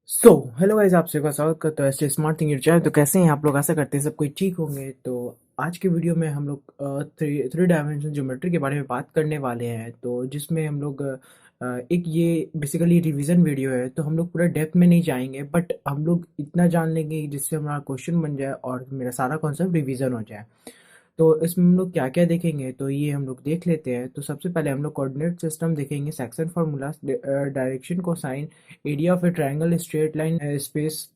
Hello guys, आप सबका स्वागत करता हूँ एस स्मार्ट थिंग चैनल। तो कैसे हैं आप लोग? आशा करते हैं सब कोई ठीक होंगे। तो आज के वीडियो में हम लोग थ्री डायमेंशन ज्योमेट्री के बारे में बात करने वाले हैं। तो जिसमें हम लोग एक ये बेसिकली रिवीजन वीडियो है। तो हम लोग पूरा डेप्थ में नहीं जाएंगे, बट हम लोग इतना जान लेंगे जिससे हमारा क्वेश्चन बन जाए और मेरा सारा कॉन्सेप्ट रिवीजन हो जाए। तो इसमें हम लोग क्या-क्या देखेंगे, तो ये हम लोग देख लेते हैं। तो सबसे पहले हम लोग कोऑर्डिनेट सिस्टम देखेंगे, section formula, direction, cosine, area of A triangle, straight line, space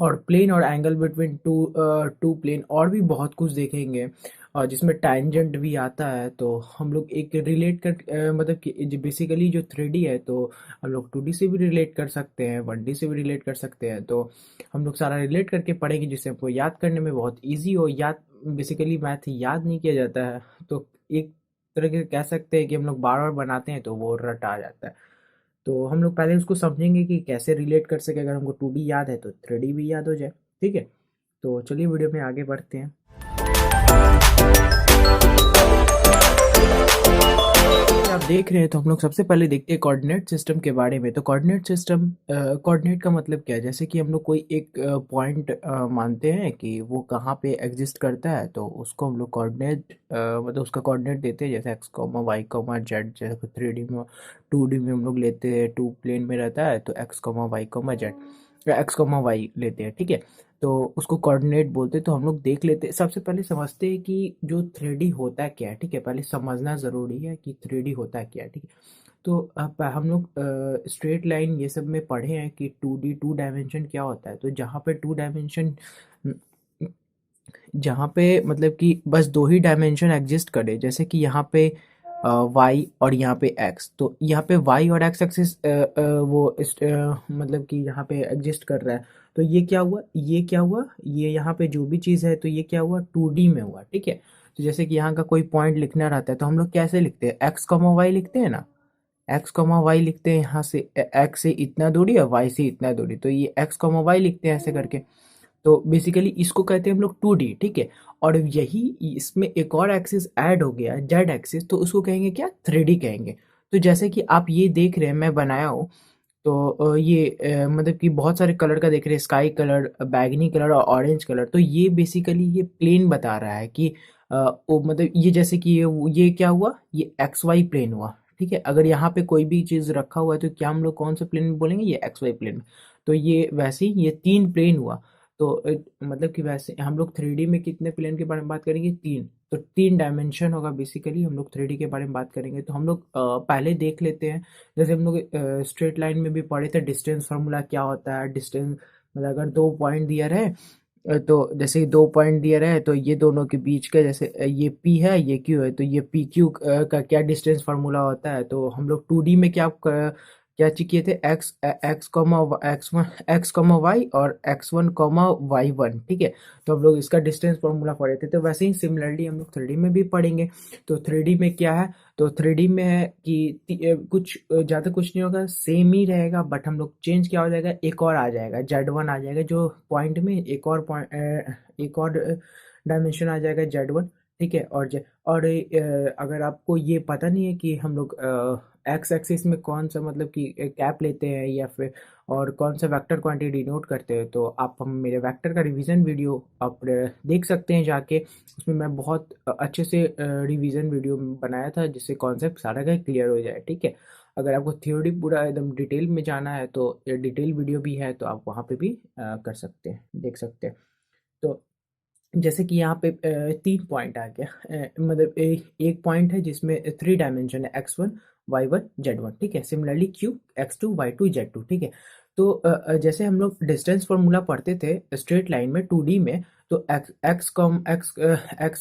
और प्लेन और एंगल बिटवीन टू प्लेन, और भी बहुत कुछ देखेंगे। और जिसमें टैंजेंट भी आता है। तो हम लोग एक रिलेट कर मतलब कि बेसिकली जो 3D है, तो हम लोग 2D से भी रिलेट कर सकते हैं, 1D से भी रिलेट कर सकते हैं। तो हम लोग सारा रिलेट करके पढ़ेंगे जिससे हमको याद करने में बहुत ईजी हो। याद बेसिकली मैथ याद नहीं किया जाता है, तो एक तरह के कह सकते हैं कि हम लोग बार बार बनाते हैं तो वो रट आ जाता है। तो हम लोग पहले उसको समझेंगे कि कैसे रिलेट कर सके। अगर हमको 2D याद है तो 3D भी याद हो जाए। ठीक है, तो चलिए वीडियो में आगे बढ़ते हैं। आप देख रहे हैं, तो हम लोग सबसे पहले देखते हैं कोऑर्डिनेट सिस्टम के बारे में। तो कोऑर्डिनेट सिस्टम, कोऑर्डिनेट का मतलब क्या है? जैसे कि हम लोग कोई एक पॉइंट मानते हैं कि वो कहाँ पे एग्जिस्ट करता है, तो उसको हम लोग कोऑर्डिनेट मतलब उसका कोऑर्डिनेट देते हैं। जैसे X comma Y comma Z, जैसे 3D में 2D में हम लोग लेते हैं, टू प्लेन में रहता है तो X comma Y comma Z, X comma Y लेते हैं। ठीक है, तो उसको कोऑर्डिनेट बोलते हैं। तो हम लोग देख लेते हैं, सबसे पहले समझते हैं कि जो 3D होता है क्या है। ठीक है, पहले समझना ज़रूरी है कि 3D होता है क्या है। ठीक है, तो हम लोग स्ट्रेट लाइन ये सब में पढ़े हैं कि 2D टू डायमेंशन क्या होता है। तो जहाँ पे टू डायमेंशन, जहाँ पे मतलब कि बस दो ही डायमेंशन एग्जिस्ट करे, जैसे कि यहाँ पे वाई और यहाँ पे एक्स। तो यहाँ पे वाई और एक्स एक्सिस मतलब कि यहाँ पे एग्जिस्ट कर रहा है। तो ये क्या हुआ, ये क्या हुआ, ये यहाँ पे जो भी चीज़ है, तो ये क्या हुआ, 2D में हुआ। ठीक है, तो जैसे कि यहाँ का कोई पॉइंट लिखना रहता है तो हम लोग कैसे लिखते हैं, एक्स कॉमा वाई लिखते हैं ना। एक्स कॉमा वाई लिखते हैं, यहाँ से एक्स से इतना दूरी और वाई से इतना दूरी, तो ये एक्स कॉमा वाई लिखते हैं ऐसे करके। तो बेसिकली इसको कहते हैं हम लोग 2D। ठीक है, और यही इसमें एक और एक्सिस ऐड हो गया, जेड एक्सिस, तो उसको कहेंगे क्या, 3D कहेंगे। तो जैसे कि आप ये देख रहे हैं, मैं बनाया हूँ। तो ये मतलब कि बहुत सारे कलर का देख रहे हैं, स्काई कलर, बैगनी कलर और ऑरेंज कलर। तो ये बेसिकली ये प्लेन बता रहा है कि वो मतलब ये जैसे कि ये क्या हुआ, ये एक्स वाई प्लेन हुआ। ठीक है, अगर यहाँ पे कोई भी चीज़ रखा हुआ है तो क्या हम लोग कौन से प्लेन में बोलेंगे, ये एक्स वाई प्लेन में। तो ये वैसे ही ये तीन प्लेन हुआ। तो मतलब कि वैसे हम लोग 3D में कितने प्लेन के बारे में बात करेंगे, तीन। तो तीन डायमेंशन होगा बेसिकली। हम लोग 3D के बारे में बात करेंगे, तो हम लोग पहले देख लेते हैं। जैसे हम लोग स्ट्रेट लाइन में भी पढ़े थे, डिस्टेंस फार्मूला क्या होता है। डिस्टेंस मतलब अगर दो पॉइंट दिया रहे, तो जैसे दो पॉइंट दिया रहे तो ये दोनों के बीच का, जैसे ये P है ये Q है, तो ये पी क्यू का क्या डिस्टेंस फार्मूला होता है। तो हम लोग 2D में क्या चीज किए थे, X X comma X one X comma Y और एक्स1 कॉमा वाई1। ठीक है, तो हम लोग इसका डिस्टेंस फार्मूला पढ़े थे। तो वैसे ही सिमिलरली हम लोग 3D में भी पढ़ेंगे। तो 3D में क्या है, तो 3D में है कि कुछ ज़्यादा कुछ नहीं होगा, सेम ही रहेगा, बट हम लोग चेंज क्या हो जाएगा, एक और आ जाएगा, जेड1 आ जाएगा। जो पॉइंट में एक और पॉइंट, एक और डायमेंशन आ जाएगा, जेड1। ठीक है, और अगर आपको ये पता नहीं है कि हम लोग एक्स एक्सिस में कौन सा मतलब कि कैप लेते हैं या फिर और कौन सा वेक्टर क्वांटिटी डिनोट करते हैं, तो आप हम मेरे वेक्टर का रिवीजन वीडियो आप देख सकते हैं जाके। उसमें मैं बहुत अच्छे से रिवीजन वीडियो बनाया था, जिससे कॉन्सेप्ट सारा का क्लियर हो जाए। ठीक है, अगर आपको थ्योरी पूरा एकदम डिटेल में जाना है तो डिटेल वीडियो भी है, तो आप वहाँ पे भी कर सकते हैं, देख सकते हैं। तो जैसे कि यहाँ पे तीन पॉइंट आ गया, मतलब एक पॉइंट है जिसमें थ्री डायमेंशन है, एक्स1 वाई1 जेड1। ठीक है, सिमिलरली क्यू एक्स2 वाई2 जेड2। ठीक है, तो जैसे हम लोग डिस्टेंस फॉर्मूला पढ़ते थे स्ट्रेट लाइन में 2D में, तो एक्स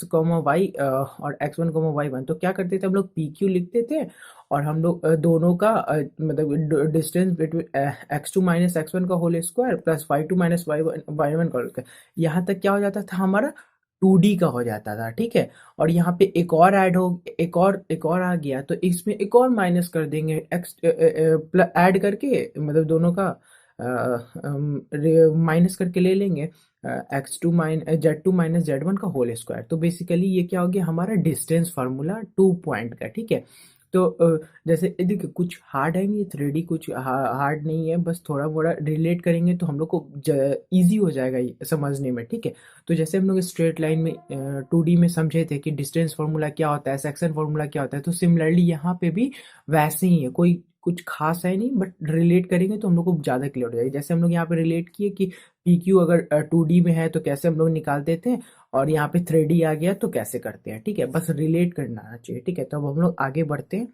कॉमा वाई और एक्स1 कॉमा वाई1, तो क्या करते थे हम लोग, पी क्यू लिखते थे। और हम लोग दोनों का मतलब distance between x two minus x one का whole square plus y two minus y one का होल स्क्वायर, यहाँ तक क्या हो जाता था हमारा, 2D का हो जाता था। ठीक है, और यहाँ पे एक और ऐड हो, एक और आ गया, तो इसमें एक और माइनस कर देंगे, एक्स ऐड करके, मतलब दोनों का माइनस करके ले लेंगे, एक्स2 जेड2 माइनस जेड1 का होल स्क्वायर। तो बेसिकली ये क्या हो गया, हमारा डिस्टेंस फार्मूला 2 पॉइंट का। ठीक है, तो जैसे देखिए कुछ हार्ड है नहीं, 3D कुछ हार्ड नहीं है, बस थोड़ा मोड़ा रिलेट करेंगे तो हम लोग को इजी हो जाएगा ये समझने में, ठीक है। तो जैसे हम लोग स्ट्रेट लाइन में 2D में समझे थे कि डिस्टेंस फार्मूला क्या होता है, सेक्शन फार्मूला क्या होता है, तो सिमिलरली यहाँ पे भी वैसे ही है, कोई कुछ खास है नहीं, बट रिलेट करेंगे तो हम लोग को ज़्यादा क्लियर हो जाएगी। जैसे हम लोग यहाँ पे रिलेट किए कि पी क्यू अगर 2D में है तो कैसे हम लोग निकालते थे, और यहाँ पे 3D आ गया तो कैसे करते हैं, ठीक है। बस रिलेट करना आना चाहिए, ठीक है। तो अब हम लोग आगे बढ़ते हैं।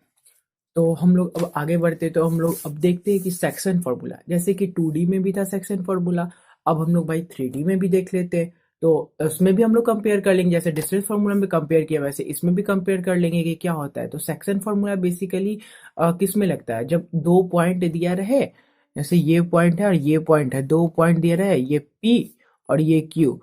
तो हम लोग अब आगे बढ़ते तो हम लोग अब देखते हैं कि सेक्शन फार्मूला, जैसे कि 2D में भी था सेक्शन फार्मूला, अब हम लोग भाई 3D में भी देख लेते हैं। तो उसमें भी हम लोग कंपेयर कर लेंगे, जैसे डिस्टेंस फार्मूला में कंपेयर किया वैसे इसमें भी कंपेयर कर लेंगे कि क्या होता है। तो सेक्शन फार्मूला बेसिकली किस में लगता है, जब दो पॉइंट दिया रहे, जैसे ये पॉइंट है और ये पॉइंट है, दो पॉइंट दिया रहे, ये P और ये Q।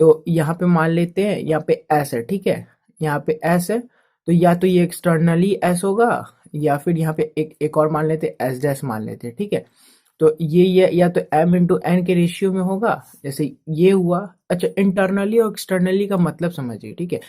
तो यहाँ पे मान लेते हैं यहाँ पे एस है, ठीक है, यहाँ पे एस है, तो या तो ये एक्सटर्नली एस होगा, या फिर यहाँ पे एक और मान लेते हैं एस डैश मान लेते हैं, ठीक है। तो ये या तो m इंटू एन के रेशियो में होगा, जैसे ये हुआ। अच्छा, इंटरनली और एक्सटर्नली का मतलब समझिए, ठीक है।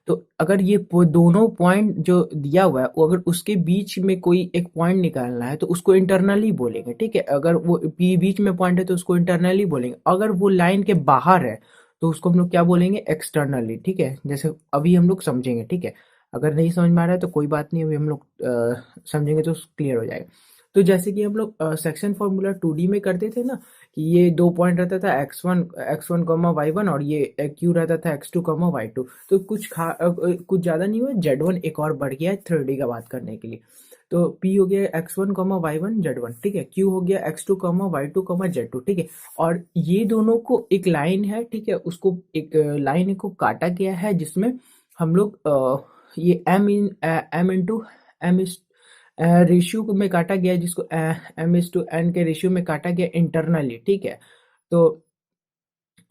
तो अगर ये दोनों पॉइंट जो दिया हुआ है, वो अगर उसके बीच में कोई एक पॉइंट निकालना है तो उसको इंटरनली बोलेंगे, ठीक है। अगर वो बीच में पॉइंट है तो उसको इंटरनली बोलेंगे, अगर वो लाइन के बाहर है तो उसको हम लोग क्या बोलेंगे, एक्सटर्नली, ठीक है। जैसे अभी हम लोग समझेंगे, ठीक है। अगर नहीं समझ में आ रहा है तो कोई बात नहीं, अभी हम लोग समझेंगे तो क्लियर हो जाएगा। तो जैसे कि हम लोग सेक्शन फॉर्मूला 2D में करते थे ना, कि ये दो पॉइंट रहता था x1 y1, और ये q रहता था x2 y2। तो कुछ ज़्यादा नहीं हुआ, z1 एक और बढ़ गया है 3D का बात करने के लिए। तो p हो गया x1 y1 z1, ठीक है। q हो गया x2 y2 z2, ठीक है। और ये दोनों को एक लाइन है, ठीक है, उसको एक लाइन को काटा गया है, जिसमें हम लोग ये m इंटू एम रेशियो में काटा गया है, जिसको एम इज टू एन के रेशियो में काटा गया इंटरनली, ठीक है। तो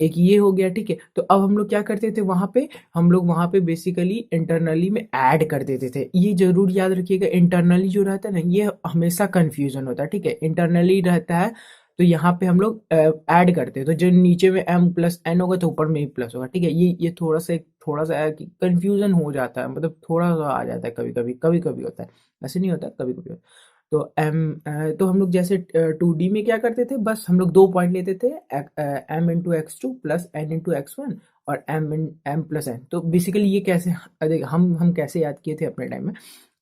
एक ये हो गया, ठीक है। तो अब हम लोग क्या करते थे वहां पे, हम लोग वहां पे बेसिकली इंटरनली में ऐड कर देते थे। ये जरूर याद रखिएगा, इंटरनली जो रहता है ना, ये हमेशा कंफ्यूजन होता है, ठीक है। इंटरनली रहता है तो यहाँ पे हम लोग ऐड करते हैं, तो जो नीचे में m प्लस एन होगा तो ऊपर में ही प्लस होगा, ठीक है। ये थोड़ा सा कंफ्यूजन हो जाता है, मतलब थोड़ा सा आ जाता है, कभी कभी होता है, ऐसे नहीं होता, कभी कभी होता है। तो हम लोग जैसे 2D में क्या करते थे, बस हम लोग दो पॉइंट लेते थे, m into x2 plus n into x1, और m प्लस n। तो बेसिकली ये कैसे, हम कैसे याद किए थे अपने टाइम में,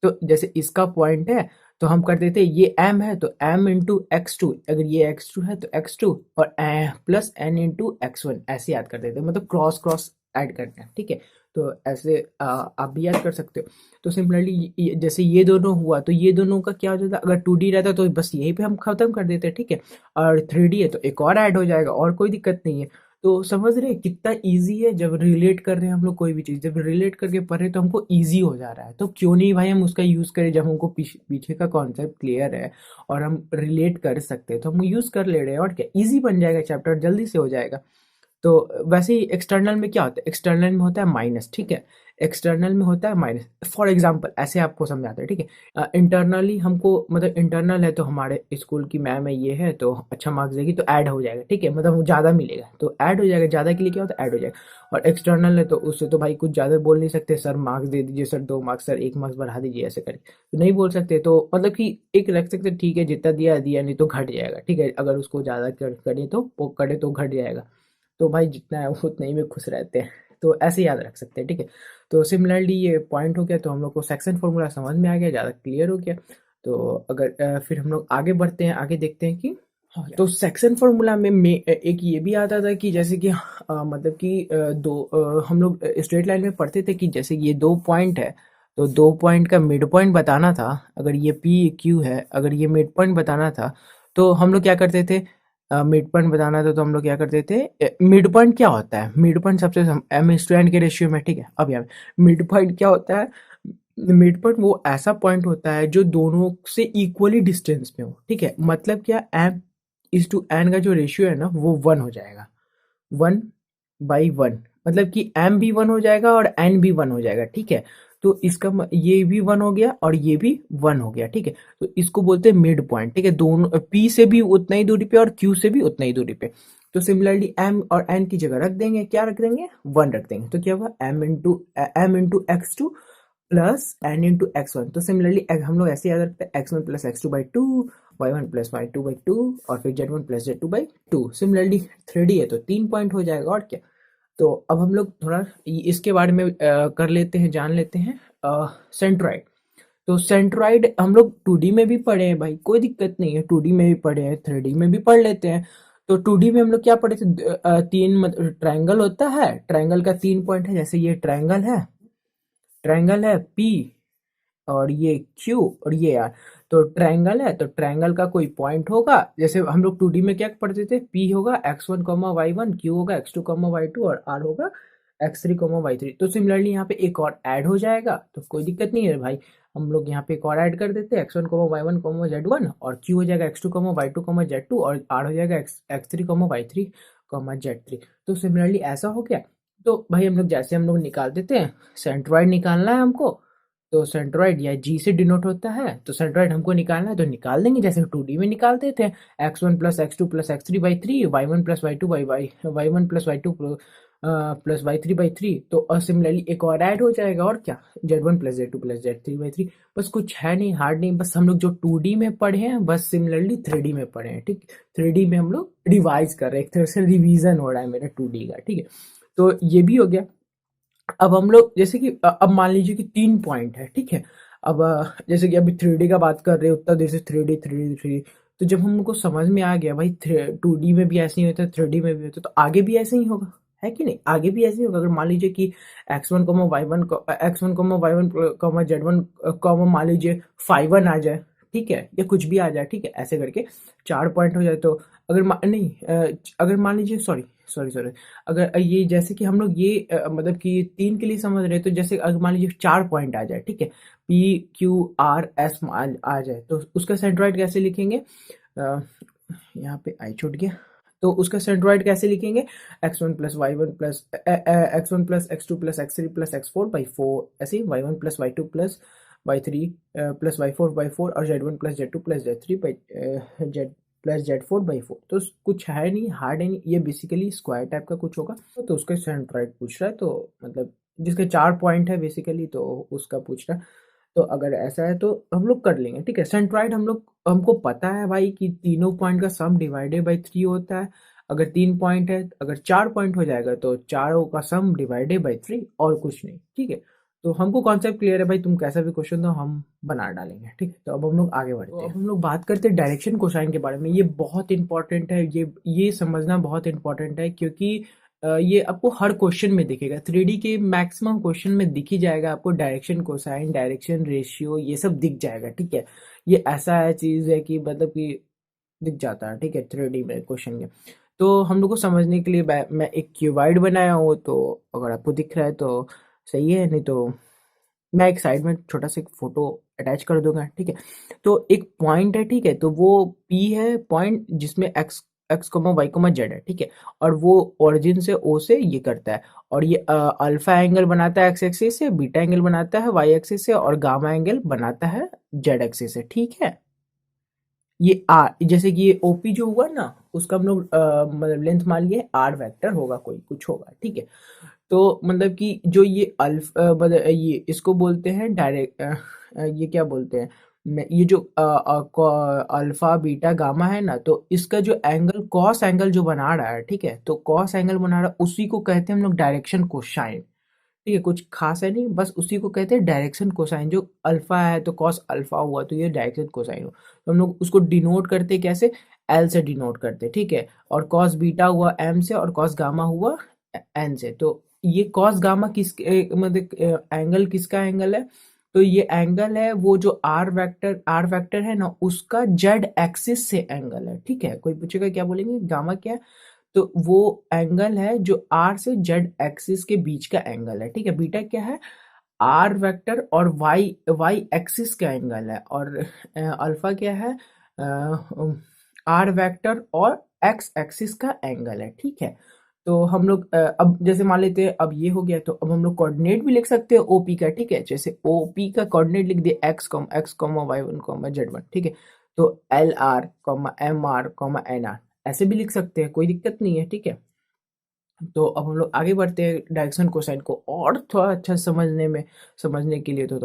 तो जैसे इसका पॉइंट है तो हम करते थे, ये m है तो m इंटू x2, अगर ये x2 है तो x2, और प्लस n इंटू x1, ऐसे याद करते थे, मतलब क्रॉस क्रॉस ऐड करते हैं, ठीक है। तो ऐसे आप भी याद कर सकते हो। तो सिमिलरली जैसे ये दोनों हुआ, तो ये दोनों का क्या हो जाता, अगर 2D रहता तो बस यहीं पे हम खत्म कर देते, ठीक है। और 3D है तो एक और ऐड हो जाएगा, और कोई दिक्कत नहीं है। तो समझ रहे हैं कितना इजी है, जब रिलेट कर रहे हैं हम लोग कोई भी चीज़, जब रिलेट करके पढ़ रहे हैं तो हमको इजी हो जा रहा है। तो क्यों नहीं भाई हम उसका यूज़ करें, जब हमको पीछे का कॉन्सेप्ट क्लियर है और हम रिलेट कर सकते हैं तो हम यूज़ कर ले रहे हैं, और क्या इजी बन जाएगा, चैप्टर जल्दी से हो जाएगा। तो वैसे ही एक्सटर्नल में क्या होता है, एक्सटर्नल में होता है माइनस, ठीक है। एक्सटर्नल में होता है माइनस, फॉर एग्जांपल ऐसे आपको समझाते हैं, ठीक है। इंटरनली हमको, मतलब इंटरनल है तो हमारे स्कूल की मैम है, ये है तो अच्छा मार्क्स देगी तो ऐड हो जाएगा, ठीक है, मतलब वो ज़्यादा मिलेगा तो ऐड हो जाएगा, ज़्यादा के लिए क्या होता है, ऐड हो जाएगा। और एक्सटर्नल है तो उससे तो भाई कुछ ज़्यादा बोल नहीं सकते, सर मार्क्स दे दीजिए, सर 2 मार्क्स, सर 1 मार्क्स बढ़ा दीजिए, ऐसे करके तो नहीं बोल सकते। तो मतलब कि एक रख सकते, ठीक है, जितना दिया दिया, नहीं तो घट जाएगा, ठीक है। अगर उसको ज़्यादा करे तो वो करे तो घट जाएगा। तो भाई जितना है वो उतना ही में खुश रहते हैं, तो ऐसे याद रख सकते हैं, ठीक है। तो सिमिलरली ये पॉइंट हो गया, तो हम लोग को सेक्शन फॉर्मूला समझ में आ गया, ज़्यादा क्लियर हो गया। तो अगर फिर हम लोग आगे बढ़ते हैं, आगे देखते हैं कि हाँ, तो सेक्शन फॉर्मूला में एक ये भी आता था कि जैसे कि मतलब कि हम लोग स्ट्रेट लाइन में पढ़ते थे कि जैसे ये दो पॉइंट है, तो दो पॉइंट का मिड पॉइंट बताना था, अगर ये पी क्यू है, अगर ये मिड पॉइंट बताना था तो हम लोग क्या करते थे, मिड पॉइंट बताना था तो हम लोग क्या करते थे, मिड पॉइंट क्या होता है, मिड पॉइंट सबसे एम इज टू एन के रेशियो में, ठीक है। अब यहाँ मिड पॉइंट क्या होता है, मिड पॉइंट वो ऐसा पॉइंट होता है जो दोनों से इक्वली डिस्टेंस में हो, ठीक है। मतलब क्या, एम इज टू एन का जो रेशियो है ना वो 1 हो जाएगा, 1/1, मतलब कि m भी 1 हो जाएगा और n भी 1 हो जाएगा, ठीक है। तो इसका ये भी 1 हो गया और ये भी 1 हो गया, ठीक है। तो इसको बोलते हैं मिड पॉइंट, ठीक है। दोनों p से भी उतना ही दूरी पे और q से भी उतना ही दूरी पे। तो सिमिलरली m और n की जगह रख देंगे, क्या रख देंगे, 1 रख देंगे, तो क्या होगा, m into x two plus n into x one. तो सिमिलरली हम लोग ऐसे याद रखते हैं x1 plus x two by two, y one plus y two by two, और फिर z1 plus z2 by two. Similarly 3D है तो 3 पॉइंट हो जाएगा और क्या। तो अब हम लोग थोड़ा इसके बारे में कर लेते हैं, जान लेते हैं सेंट्रॉइड। तो सेंट्रॉइड हम लोग 2D में भी पढ़े हैं भाई, कोई दिक्कत नहीं है, 2D में भी पढ़े हैं, 3D में भी पढ़ लेते हैं। तो 2D में हम लोग क्या पढ़े थे, तीन ट्रायंगल होता है, ट्रायंगल का 3 पॉइंट है, जैसे ये ट्रायंगल है P, और ये Q, और ये R। तो ट्रायंगल है तो ट्रायंगल का कोई पॉइंट होगा, जैसे हम लोग 2D में क्या पढ़ते थे, P होगा x1 y1, Q होगा x2 y2, और R होगा x3 y3। तो सिमिलरली यहाँ पे एक और ऐड हो जाएगा, तो कोई दिक्कत नहीं है भाई, हम लोग यहाँ पे एक और ऐड कर देते हैं, x1 y1 z1, और Q हो जाएगा x2 y2 z2, और R हो जाएगा x3 y3 z3। तो सिमिलरली ऐसा हो गया। तो भाई हम लोग जैसे हम लोग निकाल देते हैं, सेंट्रॉइड निकालना है हमको, तो सेंट्रॉइड या जी से डिनोट होता है, तो सेंट्रॉइड हमको निकालना है तो निकाल देंगे, जैसे 2D में निकालते थे, x1 plus x two plus x three by three, y one plus y two by y one plus y two plus y three by three. तो सिमिलरली एक और ऐड हो जाएगा, और क्या, z1 plus z2 plus z3 by three. बस कुछ है नहीं, हार्ड नहीं, बस हम लोग जो 2D में पढ़े हैं बस सिमिलरली 3D में पढ़े हैं, ठीक। 3D में हम लोग रिवाइज कर रहे हैं, एक तरह से रिवीजन हो रहा है मेरा 2D का, ठीक है। तो ये भी हो गया। अब हम लोग जैसे कि अब मान लीजिए कि 3 पॉइंट है, ठीक है। अब जैसे कि अभी 3D का बात कर रहे हो, उतना देर से 3D, तो जब हमको समझ में आ गया भाई 2D में भी ऐसे ही होता है, 3D में भी होता है, तो आगे भी ऐसे ही होगा, है कि नहीं, आगे भी ऐसे ही होगा। अगर मान लीजिए कि x1 y1 x1 y1 z1 मान लीजिए 5 आ जाए, ठीक है, या कुछ भी आ जाए, ठीक है, ऐसे करके 4 पॉइंट हो जाए। तो अगर नहीं अगर मान लीजिए, सॉरी सॉरी सॉरी, अगर ये जैसे कि हम लोग ये मतलब कि 3 के लिए समझ रहे हैं, तो जैसे अगर मान लीजिए 4 पॉइंट आ जाए, ठीक है, PQRS आ जाए, तो उसका सेंट्रॉइड कैसे लिखेंगे, यहाँ पे आई छूट गया, तो उसका सेंट्रॉइड कैसे लिखेंगे, x1 plus y1 plus x1 plus x2 plus x3 plus x4 by 4, ऐसे ही y1 plus y2 plus y3 plus y4 by 4, और z1 plus z2 plus z3 by z plus z4 by 4। तो कुछ है नहीं, hard है नहीं, ये basically square type का कुछ होगा। तो उसका सेंट्रॉइड पूछ रहा है, तो मतलब जिसके 4 पॉइंट है बेसिकली, तो उसका पूछ रहा है। तो अगर ऐसा है तो हम लोग कर लेंगे, ठीक है। सेंट्रॉइड हमको पता है भाई कि तीनों पॉइंट का सम डिवाइडेड बाई 3 होता है। अगर 3 पॉइंट है, अगर 4 पॉइंट हो जाएगा तो चारों का सम डिवाइडेड बाई 3, और कुछ नहीं, ठीक है। तो हमको कॉन्सेप्ट क्लियर है भाई, तुम कैसा भी क्वेश्चन दो हम बना डालेंगे, ठीक है। तो अब हम लोग आगे बढ़ते हैं। अब हम लोग बात करते हैं डायरेक्शन कोसाइन के बारे में। ये बहुत इंपॉर्टेंट है, ये समझना बहुत इंपॉर्टेंट है, क्योंकि ये आपको हर क्वेश्चन में दिखेगा, 3D के मैक्सिमम क्वेश्चन में दिख ही जाएगा आपको, डायरेक्शन कोसाइन, डायरेक्शन रेशियो, ये सब दिख जाएगा, ठीक है। ये ऐसा है चीज़ है कि मतलब कि दिख जाता है, ठीक है, 3D में क्वेश्चन में। तो हम लोग को समझने के लिए मैं एक क्यूबाइड बनाया हूँ, तो अगर आपको दिख रहा है तो सही है, नहीं तो मैं एक साइड में छोटा सा एक फोटो अटैच कर दूंगा, ठीक है। तो एक पॉइंट है, ठीक है, तो वो P है पॉइंट, जिसमें x comma y comma z है, ठीक है। और वो ओरिजिन से O से ये करता है, और ये अल्फा एंगल बनाता है एक्स एक्सिस से, बीटा एंगल बनाता है वाई एक्सिस से, और गामा एंगल बनाता है जेड एक्सिस से, ठीक है। ये आर, जैसे कि ये ओपी जो हुआ ना, उसका हम लोग मतलब लेंथ मान लिए आर वेक्टर होगा, कोई कुछ होगा, ठीक है। तो मतलब कि जो ये मतलब ये इसको बोलते हैं डायरेक्ट, ये क्या बोलते हैं, ये जो अल्फा बीटा गामा है ना, तो इसका जो एंगल कॉस एंगल जो बना रहा है, ठीक है, तो कॉस एंगल बना रहा है, उसी को कहते हैं हम लोग डायरेक्शन कोसाइन, ठीक है। कुछ खास है नहीं, बस उसी को कहते हैं डायरेक्शन कोसाइन। जो अल्फा है तो कॉस अल्फा हुआ, तो ये डायरेक्शन कोसाइन हुआ। तो हम लोग उसको डिनोट करते कैसे, एल से डिनोट करते, ठीक है। और कॉस बीटा हुआ एम से, और कॉस गामा हुआ एन से। तो ये कॉस गामा मतलब एंगल किसका एंगल है, तो ये एंगल है वो जो आर वेक्टर है ना, उसका जेड एक्सिस से एंगल है, ठीक है। कोई पूछेगा क्या बोलेंगे गामा क्या है, तो वो एंगल है जो आर से जेड एक्सिस के बीच का एंगल है, ठीक है। बीटा क्या है, आर वेक्टर और वाई वाई एक्सिस का एंगल है, और अल्फा क्या है, आर वेक्टर और एक्स एक्सिस का एंगल है, ठीक है। तो हम लोग अब जैसे मान लेते हैं, अब ये हो गया, तो अब हम लोग कोऑर्डिनेट भी लिख सकते हैं ओपी का, ठीक है। जैसे ओपी का कोऑर्डिनेट लिख दिए x comma y one comma z one, ठीक है। तो l r comma m r comma n r, ऐसे भी लिख सकते हैं, कोई दिक्कत नहीं है, ठीक है। तो अब हम लोग आगे बढ़ते हैं डायरेक्शन कोसाइन को और थोड़ा अच्छा समझने के लिए। तो